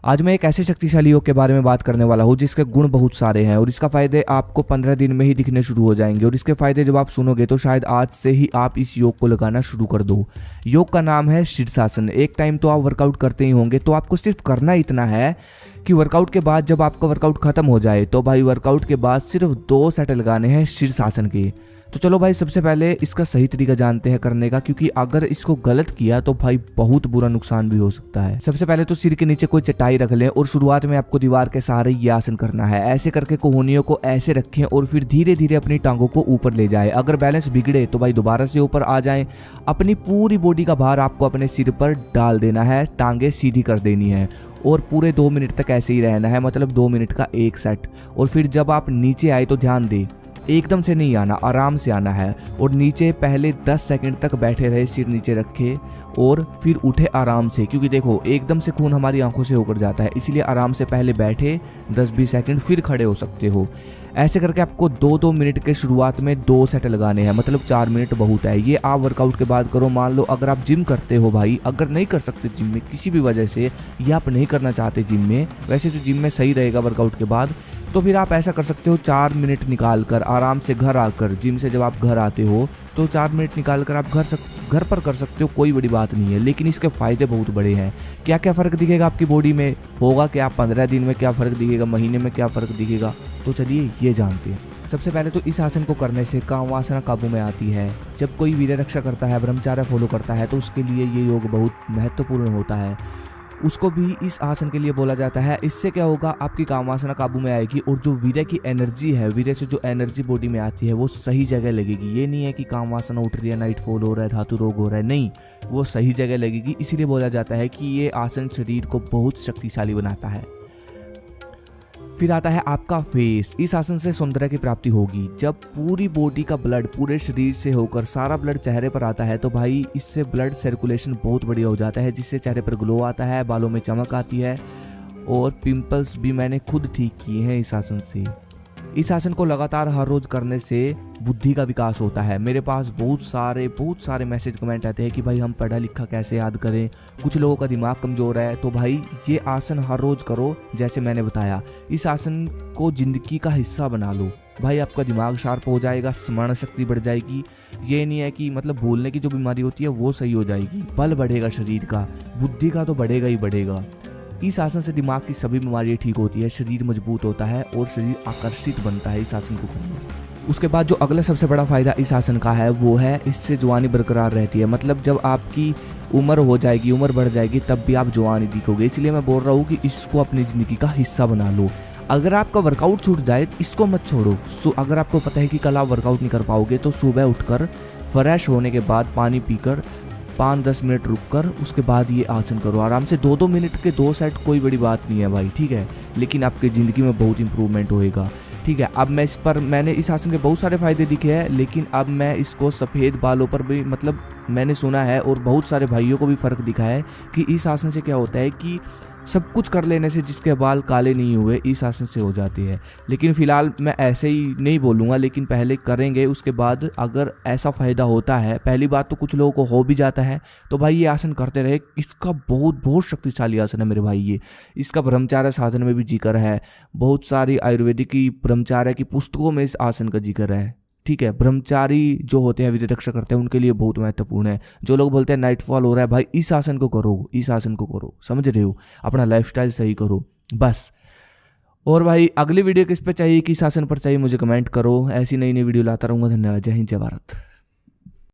आज मैं एक ऐसे शक्तिशाली योग के बारे में बात करने वाला हूँ जिसके गुण बहुत सारे हैं और इसका फायदे आपको 15 दिन में ही दिखने शुरू हो जाएंगे। और इसके फायदे जब आप सुनोगे तो शायद आज से ही आप इस योग को लगाना शुरू कर दो। योग का नाम है शीर्षासन। एक टाइम तो आप वर्कआउट करते ही होंगे, तो आपको सिर्फ करना इतना है कि वर्कआउट के बाद जब आपका वर्कआउट खत्म हो जाए तो भाई वर्कआउट के बाद सिर्फ 2 सेट लगाने हैं शीर्षासन के। तो चलो भाई सबसे पहले इसका सही तरीका जानते हैं करने का, क्योंकि अगर इसको गलत किया तो भाई बहुत बुरा नुकसान भी हो सकता है। सबसे पहले तो सिर के नीचे कोई चटाई रख लें और शुरुआत में आपको दीवार के सहारे ये आसन करना है। ऐसे करके कोहनियों को ऐसे रखें और फिर धीरे धीरे अपनी टांगों को ऊपर ले जाए। अगर बैलेंस बिगड़े तो भाई दोबारा से ऊपर आ जाए। अपनी पूरी बॉडी का भार आपको अपने सिर पर डाल देना है, टांगे सीधी कर देनी है और पूरे 2 मिनट तक ऐसे ही रहना है, मतलब 2 मिनट का एक सेट। और फिर जब आप नीचे आए तो ध्यान दें, एकदम से नहीं आना, आराम से आना है और नीचे पहले 10 सेकंड तक बैठे रहे, सिर नीचे रखे और फिर उठे आराम से, क्योंकि देखो एकदम से खून हमारी आंखों से होकर जाता है, इसलिए आराम से पहले बैठे 10-20 सेकंड फिर खड़े हो सकते हो। ऐसे करके आपको 2-2 मिनट के शुरुआत में 2 सेट लगाने हैं, मतलब 4 मिनट बहुत है। ये आप वर्कआउट के बाद करो। मान लो अगर आप जिम करते हो भाई, अगर नहीं कर सकते जिम में किसी भी वजह से या आप नहीं करना चाहते जिम में, वैसे तो जिम में सही रहेगा वर्कआउट के बाद, तो फिर आप ऐसा कर सकते हो 4 मिनट निकाल कर आराम से घर आकर, जिम से जब आप घर आते हो तो 4 मिनट निकाल कर आप घर पर कर सकते हो, कोई बड़ी बात नहीं है। लेकिन इसके फ़ायदे बहुत बड़े हैं। क्या क्या फ़र्क दिखेगा आपकी बॉडी में, होगा क्या 15 दिन में क्या फ़र्क दिखेगा, महीने में क्या फ़र्क दिखेगा, तो चलिए ये जानते हैं। सबसे पहले तो इस आसन को करने से कामवासना काबू में आती है। जब कोई वीर्य रक्षा करता है, ब्रह्मचर्य फॉलो करता है, तो उसके लिए ये योग बहुत महत्वपूर्ण होता है। उसको भी इस आसन के लिए बोला जाता है। इससे क्या होगा, आपकी कामवासना काबू में आएगी और जो वीर्य की एनर्जी है, वीर्य से जो एनर्जी बॉडी में आती है वो सही जगह लगेगी। ये नहीं है कि कामवासना उठ रही है, नाइट फॉल हो रहा है, धातु रोग हो रहा है, नहीं, वो सही जगह लगेगी। इसीलिए बोला जाता है कि ये आसन शरीर को बहुत शक्तिशाली बनाता है। फिर आता है आपका फेस। इस आसन से सौंदर्य की प्राप्ति होगी। जब पूरी बॉडी का ब्लड पूरे शरीर से होकर सारा ब्लड चेहरे पर आता है तो भाई इससे ब्लड सर्कुलेशन बहुत बढ़िया हो जाता है, जिससे चेहरे पर ग्लो आता है, बालों में चमक आती है और पिंपल्स भी मैंने खुद ठीक किए हैं इस आसन से। इस आसन को लगातार हर रोज करने से बुद्धि का विकास होता है। मेरे पास बहुत सारे मैसेज कमेंट आते हैं कि भाई हम पढ़ा लिखा कैसे याद करें, कुछ लोगों का दिमाग कमज़ोर है, तो भाई ये आसन हर रोज़ करो जैसे मैंने बताया। इस आसन को ज़िंदगी का हिस्सा बना लो, भाई आपका दिमाग शार्प हो जाएगा, स्मरण शक्ति बढ़ जाएगी। ये नहीं है कि मतलब भूलने की जो बीमारी होती है वो सही हो जाएगी, बल बढ़ेगा शरीर का, बुद्धि का तो बढ़ेगा ही बढ़ेगा। इस आसन से दिमाग की सभी बीमारियां ठीक होती है, शरीर मजबूत होता है और शरीर आकर्षित बनता है इस आसन को करने से। उसके बाद जो अगला सबसे बड़ा फायदा इस आसन का है वो है इससे जवानी बरकरार रहती है। मतलब जब आपकी उम्र हो जाएगी, उम्र बढ़ जाएगी, तब भी आप जवानी दिखोगे। इसलिए मैं बोल रहा हूँ कि इसको अपनी ज़िंदगी का हिस्सा बना लो। अगर आपका वर्कआउट छूट जाए इसको मत छोड़ो। अगर आपको पता है कि कल आप वर्कआउट नहीं कर पाओगे तो सुबह उठकर फ्रेश होने के बाद पानी पीकर 5-10 मिनट रुककर उसके बाद ये आसन करो आराम से। 2-2 मिनट के 2 सेट कोई बड़ी बात नहीं है भाई, ठीक है, लेकिन आपकी ज़िंदगी में बहुत इंप्रूवमेंट होएगा, ठीक है। अब मैंने इस आसन के बहुत सारे फायदे दिखे हैं, लेकिन अब मैं इसको सफ़ेद बालों पर भी, मतलब मैंने सुना है और बहुत सारे भाइयों को भी फ़र्क दिखा है कि इस आसन से क्या होता है कि सब कुछ कर लेने से जिसके बाल काले नहीं हुए इस आसन से हो जाते हैं। लेकिन फ़िलहाल मैं ऐसे ही नहीं बोलूँगा, लेकिन पहले करेंगे, उसके बाद अगर ऐसा फ़ायदा होता है, पहली बात तो कुछ लोगों को हो भी जाता है, तो भाई ये आसन करते रहे। इसका बहुत शक्तिशाली आसन है मेरे भाई ये। इसका ब्रह्मचर्य साधन में भी जिक्र है, बहुत सारी आयुर्वेदिक की ब्रह्मचर्य की पुस्तकों में इस आसन का जिक्र है, ठीक है। ब्रह्मचारी जो होते हैं, विधि रक्षा करते हैं, उनके लिए बहुत महत्वपूर्ण है। जो लोग बोलते हैं नाइट फॉल हो रहा है, भाई इस आसन को करो, इस आसन को करो, समझ रहे हो, अपना लाइफस्टाइल सही करो बस। और भाई अगली वीडियो किस पे चाहिए, किस आसन पर चाहिए, मुझे कमेंट करो। ऐसी नई वीडियो लाता रहूँगा। धन्यवाद। जय हिंद, जय भारत।